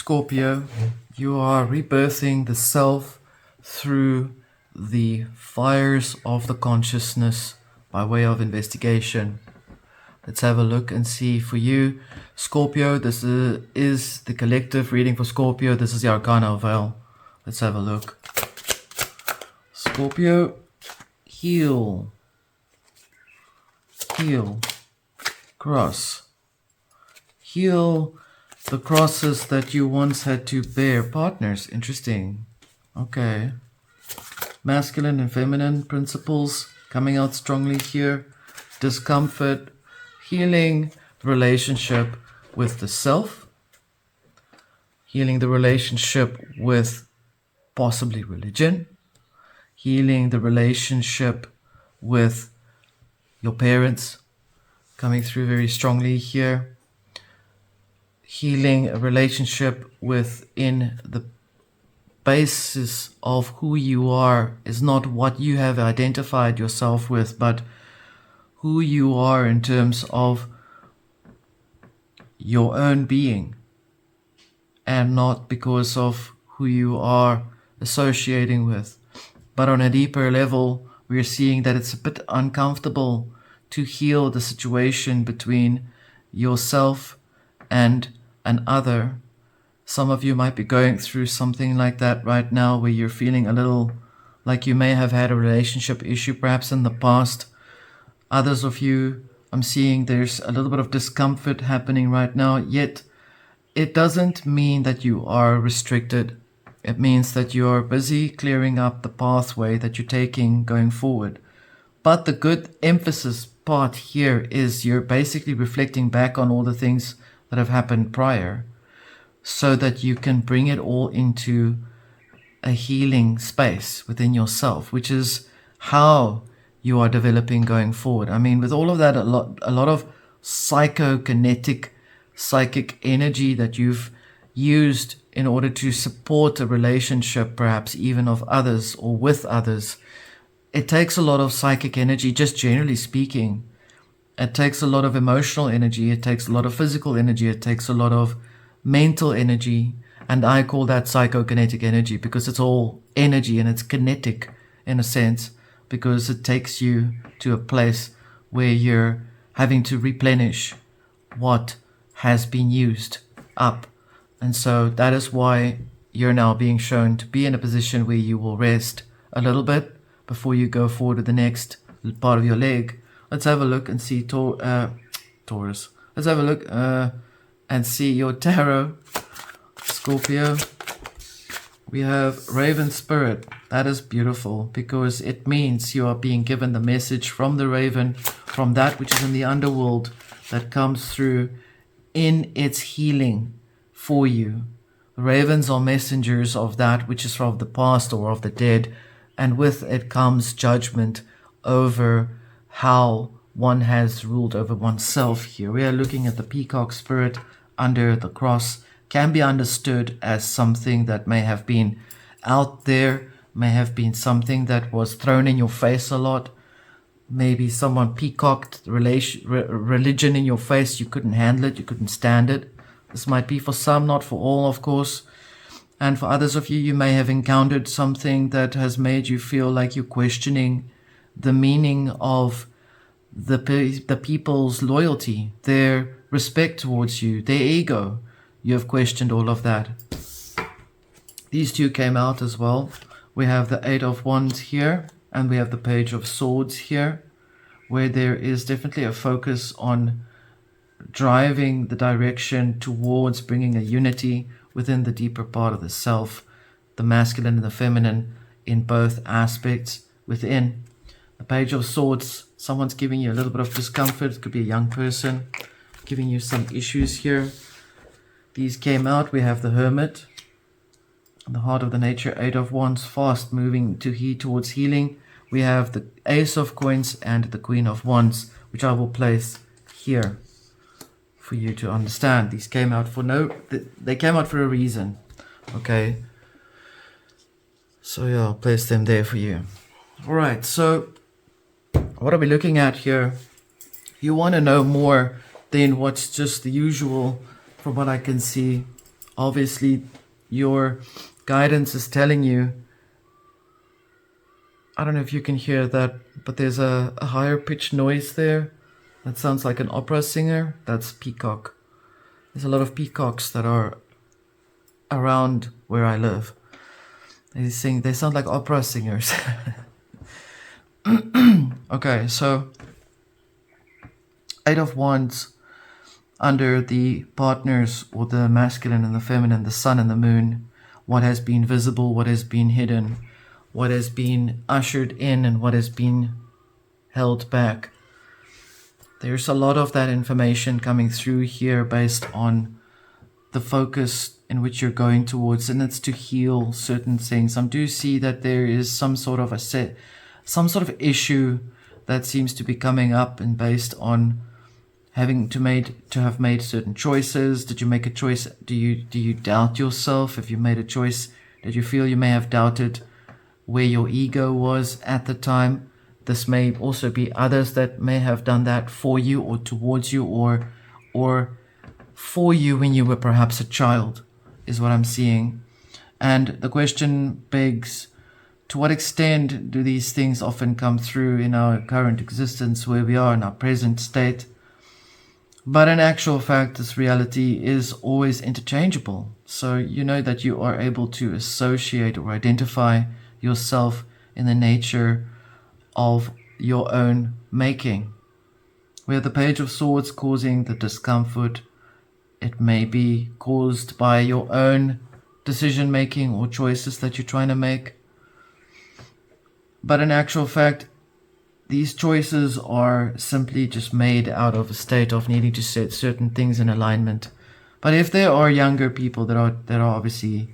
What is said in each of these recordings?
Scorpio, you are rebirthing the self through the fires of the consciousness by way of investigation. Let's have a look and see for you, Scorpio. This is the collective reading for Scorpio. This is the Arcana Veil. Let's have a look. Scorpio, heal, cross, heal the crosses that you once had to bear. Partners, interesting. Okay. Masculine and feminine principles coming out strongly here. Discomfort, healing the relationship with the self, healing the relationship with possibly religion, healing the relationship with your parents, coming through very strongly here, healing a relationship within the basis of who you are is not what you have identified yourself with, but who you are in terms of your own being, and not because of who you are associating with. But on a deeper level, we're seeing that it's a bit uncomfortable to heal the situation between yourself and an other. Some of you might be going through something like that right now, where you're feeling a little like you may have had a relationship issue perhaps in the past. Others of you, I'm seeing there's a little bit of discomfort happening right now, yet it doesn't mean that you are restricted. It means that you're busy clearing up the pathway that you're taking going forward. But the good emphasis part here is you're basically reflecting back on all the things that have happened prior, so that you can bring it all into a healing space within yourself, which is how you are developing going forward. I mean, with all of that, a lot of psychokinetic, psychic energy that you've used in order to support a relationship, perhaps even of others or with others. It takes a lot of psychic energy, just generally speaking. It takes a lot of emotional energy. It takes a lot of physical energy. It takes a lot of mental energy. And I call that psychokinetic energy because it's all energy and it's kinetic in a sense, because it takes you to a place where you're having to replenish what has been used up. And so that is why you're now being shown to be in a position where you will rest a little bit before you go forward to the next part of your leg. Let's have a look and see Taurus. Let's have a look and see your tarot, Scorpio. We have Raven Spirit. That is beautiful because it means you are being given the message from the Raven, from that which is in the underworld, that comes through in its healing for you. Ravens are messengers of that which is from the past or of the dead, and with it comes judgment over how one has ruled over oneself here. We are looking at the peacock spirit under the cross. Can be understood as something that may have been out there, may have been something that was thrown in your face a lot. Maybe someone peacocked religion in your face. You couldn't handle it, you couldn't stand it. This might be for some, not for all, of course. And for others of you, you may have encountered something that has made you feel like you're questioning the meaning of the people's loyalty, their respect towards you, their ego. You have questioned all of that. These two came out as well. We have the Eight of Wands here, and we have the Page of Swords here, where there is definitely a focus on driving the direction towards bringing a unity within the deeper part of the self, the masculine and the feminine in both aspects within. The Page of Swords, someone's giving you a little bit of discomfort. It could be a young person giving you some issues here. These came out. We have the Hermit, the Heart of the Nature, Eight of Wands, fast moving towards healing. We have the Ace of Coins and the Queen of Wands, which I will place here for you to understand. These came out they came out for a reason. Okay. So yeah, I'll place them there for you. All right. So what are we looking at here? You want to know more than what's just the usual, from what I can see, Obviously, your guidance is telling you, I don't know if you can hear that, but there's a higher pitched noise there. That sounds like an opera singer. That's peacock. There's a lot of peacocks that are around where I live. They sound like opera singers. Okay, so 8 of Wands under the partners, or the masculine and the feminine, the sun and the moon, what has been visible, what has been hidden, what has been ushered in, and what has been held back. There's a lot of that information coming through here based on the focus in which you're going towards, and it's to heal certain things. I do see that there is some sort of issue that seems to be coming up, and based on having to have made certain choices. Did you make a choice? Do you doubt yourself? If you made a choice, did you feel you may have doubted where your ego was at the time? This may also be others that may have done that for you, or towards you, or for you when you were perhaps a child, is what I'm seeing. And the question begs, to what extent do these things often come through in our current existence, where we are in our present state? But in actual fact, this reality is always interchangeable. So you know that you are able to associate or identify yourself in the nature of your own making. Where the Page of Swords causing the discomfort, it may be caused by your own decision making or choices that you're trying to make. But in actual fact, these choices are simply just made out of a state of needing to set certain things in alignment. But if there are younger people that are obviously,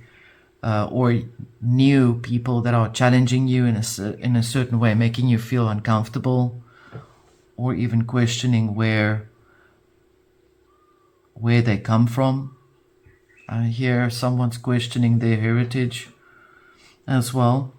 or new people that are challenging you in a certain way, making you feel uncomfortable, or even questioning where they come from. I hear someone's questioning their heritage as well.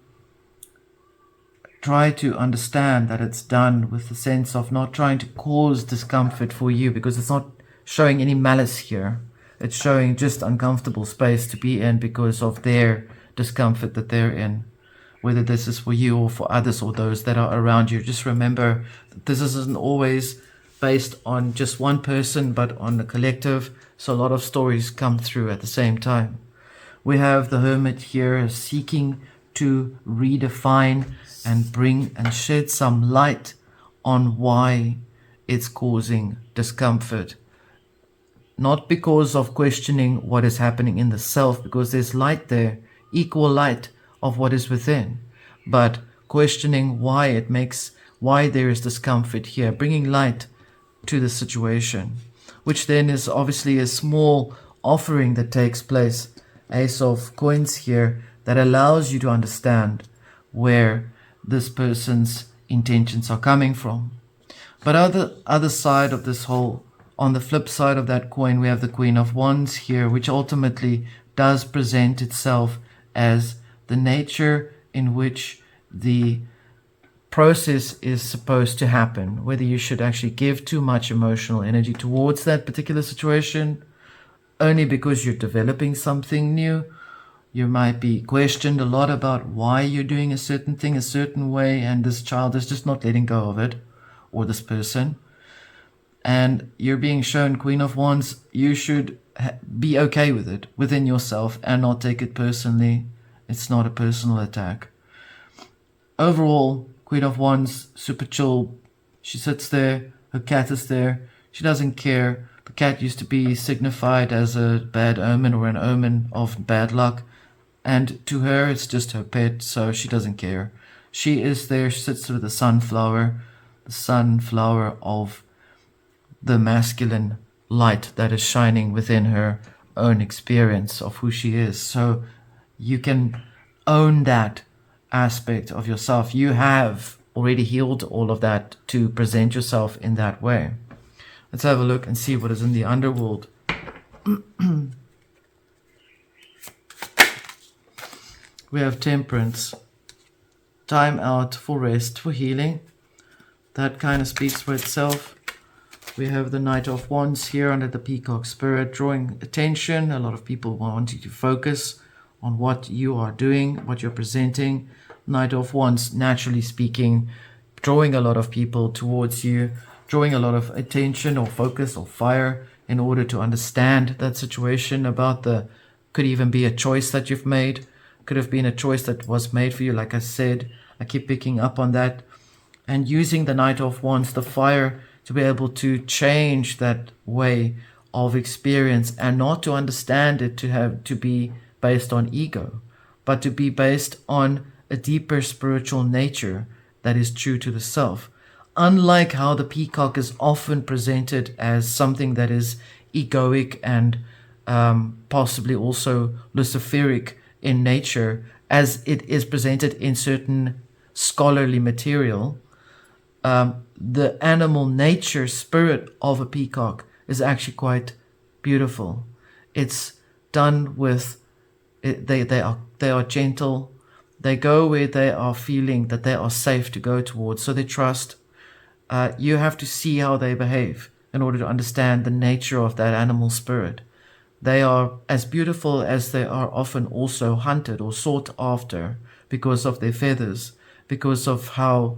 Try to understand that it's done with the sense of not trying to cause discomfort for you, because it's not showing any malice here. It's showing just uncomfortable space to be in because of their discomfort that they're in. Whether this is for you or for others or those that are around you, just remember that this isn't always based on just one person, but on the collective. So a lot of stories come through at the same time. We have the Hermit here seeking to redefine and bring and shed some light on why it's causing discomfort. Not because of questioning what is happening in the self, because there's light there, equal light of what is within, but questioning why there is discomfort here, bringing light to the situation, which then is obviously a small offering that takes place, Ace of Coins here, that allows you to understand where this person's intentions are coming from. But other side of this whole, on the flip side of that coin, we have the Queen of Wands here, which ultimately does present itself as the nature in which the process is supposed to happen, whether you should actually give too much emotional energy towards that particular situation only because you're developing something new. You might be questioned a lot about why you're doing a certain thing a certain way, and this child is just not letting go of it, or this person. And you're being shown Queen of Wands, you should be okay with it within yourself and not take it personally. It's not a personal attack. Overall, Queen of Wands, super chill. She sits there, her cat is there, she doesn't care. The cat used to be signified as a bad omen or an omen of bad luck. And to her, it's just her pet, so she doesn't care. She is there, she sits with the sunflower of the masculine light that is shining within her own experience of who she is. So you can own that aspect of yourself. You have already healed all of that to present yourself in that way. Let's have a look and see what is in the underworld. We have Temperance. Time out for rest, for healing. That kind of speaks for itself. We have the Knight of Wands here under the Peacock Spirit, drawing attention. A lot of people want you to focus on what you are doing, what you're presenting. Knight of Wands, naturally speaking, drawing a lot of people towards you, drawing a lot of attention or focus or fire in order to understand that situation about could even be a choice that you've made. Could have been a choice that was made for you. Like I said, I keep picking up on that. And using the Knight of Wands, the fire, to be able to change that way of experience and not to understand it to be based on ego, but to be based on a deeper spiritual nature that is true to the self. Unlike how the peacock is often presented as something that is egoic and possibly also luciferic in nature, as it is presented in certain scholarly material, the animal nature spirit of a peacock is actually quite beautiful. It's done with they are gentle. They go where they are feeling that they are safe to go towards, so they trust. You have to see how they behave in order to understand the nature of that animal spirit. They are as beautiful as they are often also hunted or sought after because of their feathers, because of how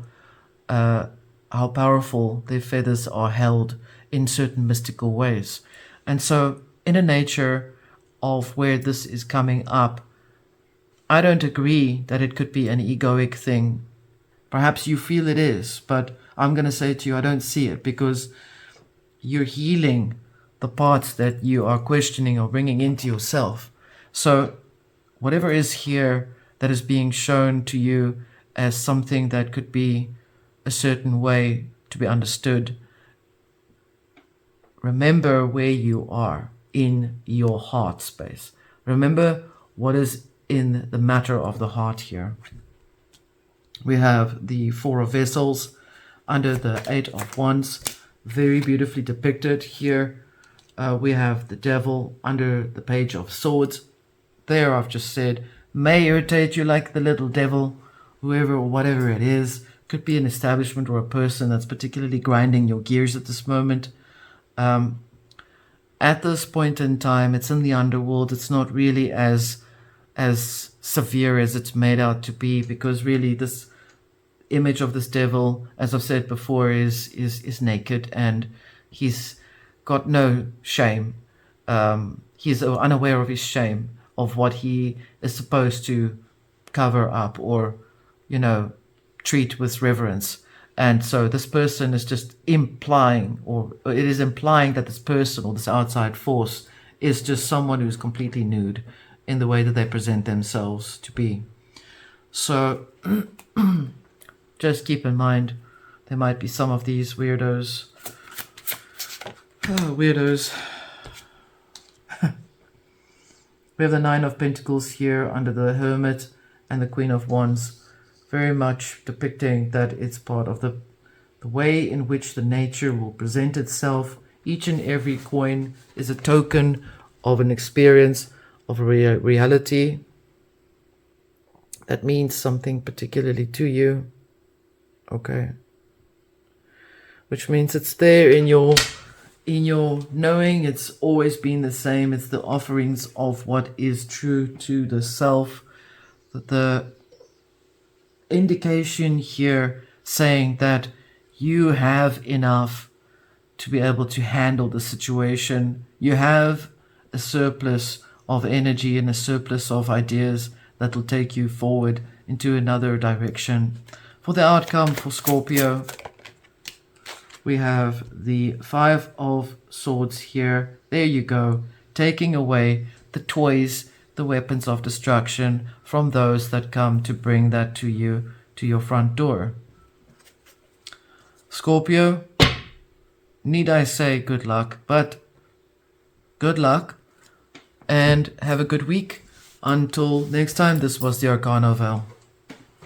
powerful their feathers are held in certain mystical ways. And so in a nature of where this is coming up, I don't agree that it could be an egoic thing. Perhaps you feel it is, but I'm going to say to you, I don't see it, because you're healing the parts that you are questioning or bringing into yourself. So whatever is here that is being shown to you as something that could be a certain way to be understood, remember where you are in your heart space. Remember what is in the matter of the heart here. We have the Four of Vessels under the Eight of Wands, very beautifully depicted here. We have the Devil under the Page of Swords. There I've just said, may irritate you like the little devil, whoever or whatever it is. Could be an establishment or a person that's particularly grinding your gears at this moment. At this point in time, it's in the underworld. It's not really as severe as it's made out to be, because really this image of this devil, as I've said before, is naked, and he's got no shame. He's unaware of his shame, of what he is supposed to cover up or, treat with reverence. And so this person is just implying, or it is implying that this person or this outside force is just someone who's completely nude in the way that they present themselves to be. So just keep in mind, there might be some of these weirdos. We have the Nine of Pentacles here under the Hermit and the Queen of Wands, very much depicting that it's part of the way in which the nature will present itself. Each and every coin is a token of an experience, of a reality that means something particularly to you. Okay, which means it's there in your knowing. It's always been the same. It's the offerings of what is true to the self. The indication here saying that you have enough to be able to handle the situation. You have a surplus of energy and a surplus of ideas that will take you forward into another direction. For the outcome for Scorpio, we have the Five of Swords here. There you go, taking away the toys, the weapons of destruction from those that come to bring that to you, to your front door. Scorpio, need I say good luck, but good luck and have a good week. Until next time, this was the Arcana Veil.